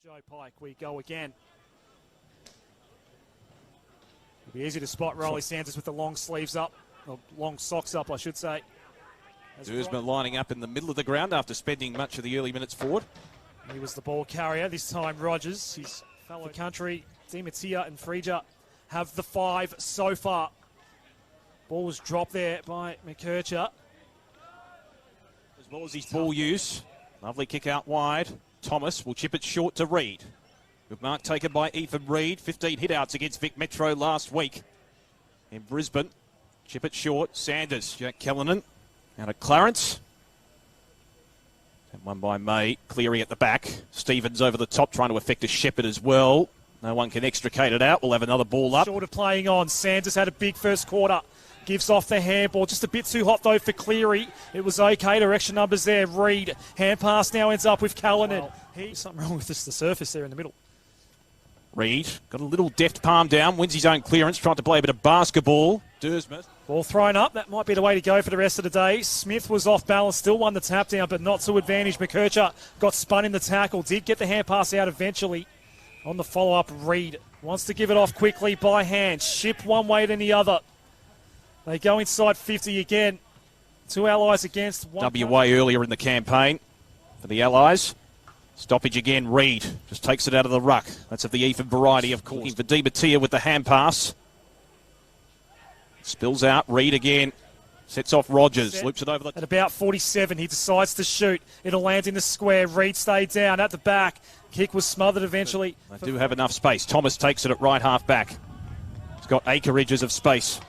Joe Pike, we go again. It'll be easy to spot Riley Sanders with the long sleeves up, or long socks up, I should say. Duursma lining up in the middle of the ground after spending much of the early minutes forward. He was the ball carrier, this time Rogers. His fellow country, Dimatia and Frija, have the 5 so far. Ball was dropped there by McKercher. As well as his ball use. Lovely kick out wide. Thomas will chip it short to Reid. Good mark taken by Ethan Reid. 15 hit-outs against Vic Metro last week in Brisbane. Chip it short. Sanders. Jack Callanan out of Clarence. And one by May. Cleary at the back. Stevens over the top trying to effect a shepherd as well. No one can extricate it out. We'll have another ball up. Short of playing on. Sanders had a big first quarter. Gives off the handball. Just a bit too hot, though, for Cleary. It was okay. Direction numbers there. Reid. Hand pass now ends up with Callanan. Well, there's something wrong with the surface there in the middle. Reid got a little deft palm down. Wins his own clearance. Trying to play a bit of basketball. Duursma. Ball thrown up. That might be the way to go for the rest of the day. Smith was off balance. Still won the tap down, but not to advantage. McKercher got spun in the tackle. Did get the hand pass out eventually. On the follow-up, Reid wants to give it off quickly by hand. Ship one way then the other. They go inside 50 again. 2 Allies against 1. WA earlier in the campaign for the Allies. Stoppage again, Reid just takes it out of the ruck. That's of the Ethan variety, of course. For Dimatia with the hand pass. Spills out, Reid again. Sets off Rogers, loops it over the... At about 47, he decides to shoot. It'll land in the square. Reid stayed down at the back. Kick was smothered eventually. They do have enough space. Thomas takes it at right half back. He's got acreages of space.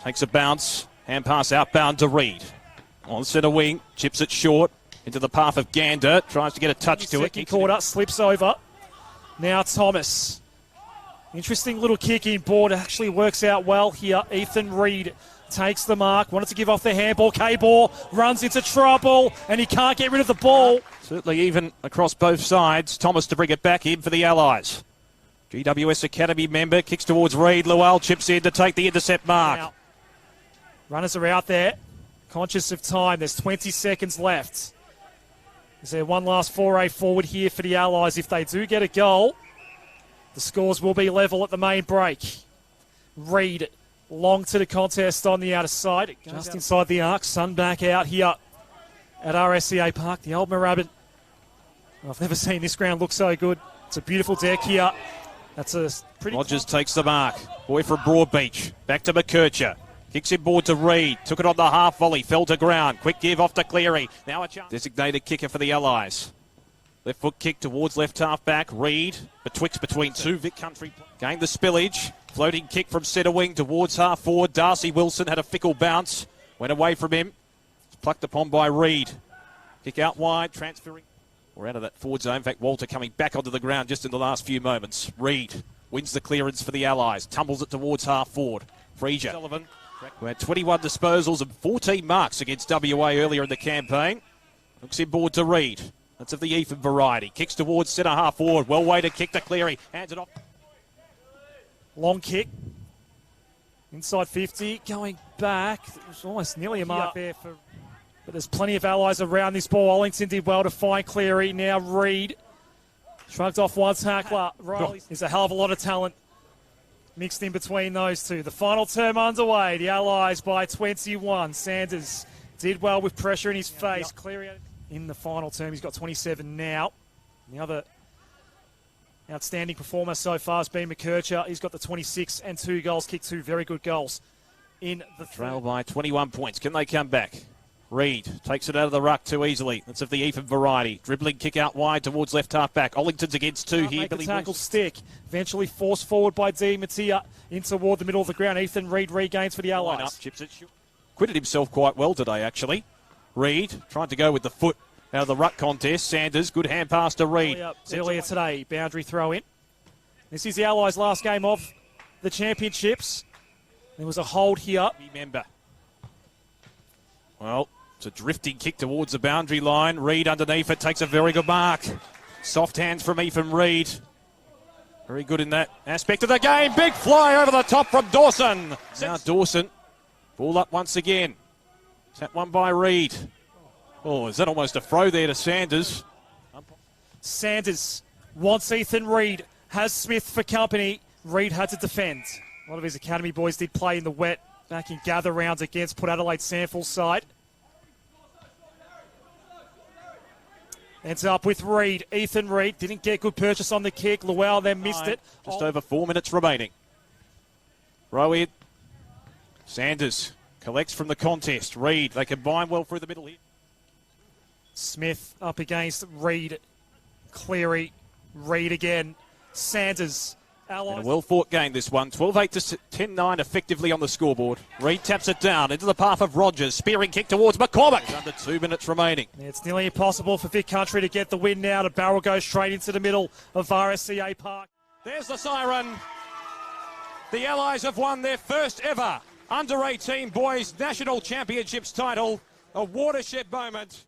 Takes a bounce. Hand pass outbound to Reid. On centre wing. Chips it short. Into the path of Gander. Tries to get a touch to it. Second quarter. Slips over. Now Thomas. Interesting little kick in board. Actually works out well here. Ethan Reid takes the mark. Wanted to give off the handball. K-Ball runs into trouble. And he can't get rid of the ball. Certainly even across both sides. Thomas to bring it back in for the Allies. GWS Academy member. Kicks towards Reid. Lual chips in to take the intercept mark. Now, runners are out there. Conscious of time. There's 20 seconds left. Is there one last foray forward here for the Allies? If they do get a goal, the scores will be level at the main break. Reid long to the contest on the outer side. Just inside the arc. Sun back out here at RSCA Park, the old Moorabbin. I've never seen this ground look so good. It's a beautiful deck here. That's a pretty... Rogers takes the mark. Boy from Broadbeach. Back to McKercher. Kicks in board to Reid. Took it on the half volley. Fell to ground. Quick give off to Cleary. Now a chance. Designated kicker for the Allies. Left foot kick towards left half back. Reid between 2 Vic Country. Gained the spillage. Floating kick from centre wing towards half forward. Darcy Wilson had a fickle bounce. Went away from him. It's plucked upon by Reid. Kick out wide. Transferring. We're out of that forward zone. In fact, Walter coming back onto the ground just in the last few moments. Reid wins the clearance for the Allies. Tumbles it towards half forward. Frasier. Sullivan, who had 21 disposals and 14 marks against WA earlier in the campaign. Looks in board to Reid. That's of the Ethan variety. Kicks towards centre half forward. Well weighted kick to Cleary. Hands it off. Long kick. Inside 50. Going back. It was almost nearly a mark there for... But there's plenty of Allies around this ball. Ollington did well to find Cleary. Now Reid. Shrugged off one tackler. Riley. There's a hell of a lot of talent mixed in between those two. The final term underway. The Allies by 21. Sanders did well with pressure in his face. Cleary in the final term. He's got 27 now. The other outstanding performer so far has been McKercher. He's got the 26 and 2 goals. Kicked 2 very good goals in the trail by 21 points. Can they come back? Reid takes it out of the ruck too easily. That's of the Ethan variety. Dribbling kick out wide towards left half back. Ollington's against 2 here. The tackle stick. Eventually forced forward by Dimatia in toward the middle of the ground. Ethan Reid regains for the Allies. Up, chips it. Quitted himself quite well today, actually. Reid tried to go with the foot out of the ruck contest. Sanders, good hand pass to Reid. Earlier today, boundary throw in. This is the Allies' last game of the championships. There was a hold here. Remember. Well, it's a drifting kick towards the boundary line. Reid underneath it takes a very good mark. Soft hands from Ethan Reid. Very good in that aspect of the game. Big fly over the top from Dawson. Now Dawson. Ball up once again. Tap one by Reid. Oh, is that almost a throw there to Sanders? Sanders wants Ethan Reid, has Smith for company. Reid had to defend. A lot of his academy boys did play in the wet back in gather rounds against Port Adelaide Sandford's side. Ends up with Reid. Ethan Reid didn't get good purchase on the kick. Llewellyn then missed it. Just over 4 minutes remaining. Row in. Sanders collects from the contest. Reid, they combine well through the middle here. Smith up against Reid. Cleary. Reid again. Sanders. And a well-fought game, this one. 12-8 to 10-9 effectively on the scoreboard. Reid taps it down into the path of Rogers. Spearing kick towards McCormick. Under 2 minutes remaining. It's nearly impossible for Vic Country to get the win now. The barrel goes straight into the middle of RSCA Park. There's the siren. The Allies have won their first ever under-18 boys national championships title. A watershed moment.